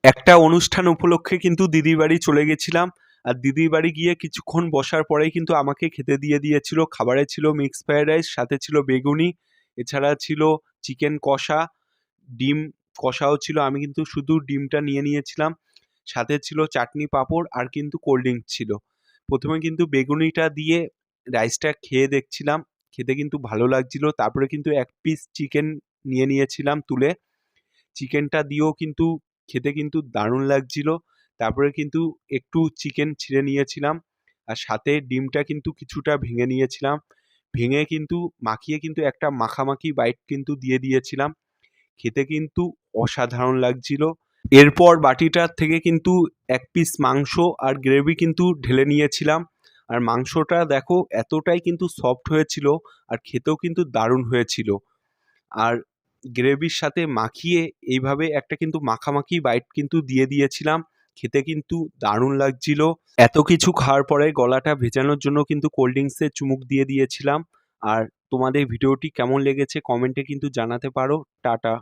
একটা অনুষ্ঠান উপলক্ষে কিন্তু দিদির বাড়ি চলে গেছিলাম। আর দিদির বাড়ি গিয়ে কিছুক্ষণ বসার পরেই কিন্তু আমাকে খেতে দিয়ে দিয়েছিল। খাবারে ছিল মিক্স ফ্রাইড রাইস, সাথে ছিল বেগুনি, এছাড়া ছিল চিকেন কষা, ডিম কষাও ছিল। আমি কিন্তু শুধু ডিমটা নিয়ে নিয়েছিলাম। সাথে ছিল চাটনি, পাঁপড় আর কিন্তু কোল্ড ড্রিঙ্কস ছিল। প্রথমে কিন্তু বেগুনিটা দিয়ে রাইসটা খেয়ে দেখছিলাম, খেতে কিন্তু ভালো লাগছিল। তারপরে কিন্তু এক পিস চিকেন নিয়ে নিয়েছিলাম তুলে। চিকেনটা দিয়েও কিন্তু খেতে কিন্তু দারুণ লাগছিল। তারপরে কিন্তু একটু চিকেন ছিঁড়ে নিয়েছিলাম, আর সাথে ডিমটা কিন্তু কিছুটা ভেঙে নিয়েছিলাম। ভেঙে কিন্তু মাখিয়ে কিন্তু একটা মাখামাখি বাইট কিন্তু দিয়ে দিয়েছিলাম। খেতে কিন্তু অসাধারণ লাগছিল। এরপর বাটিটার থেকে কিন্তু এক পিস মাংস আর গ্রেভি কিন্তু ঢেলে নিয়েছিলাম। আর মাংসটা দেখো এতটাই কিন্তু সফট হয়েছিল, আর খেতেও কিন্তু দারুণ হয়েছিল। আর গ্রেভির সাথে মাখিয়ে এইভাবে একটা কিন্তু মাখামাখি বাইট কিন্তু দিয়ে দিয়েছিলাম। খেতে কিন্তু দারুণ লাগছিল। এত কিছু খাওয়ার পরে গলাটা ভেজানোর জন্য কিন্তু কোল্ড ড্রিঙ্কসের চুমুক দিয়ে দিয়েছিলাম। আর তোমাদের ভিডিওটি কেমন লেগেছে কমেন্টে কিন্তু জানাতে পারো। টাটা।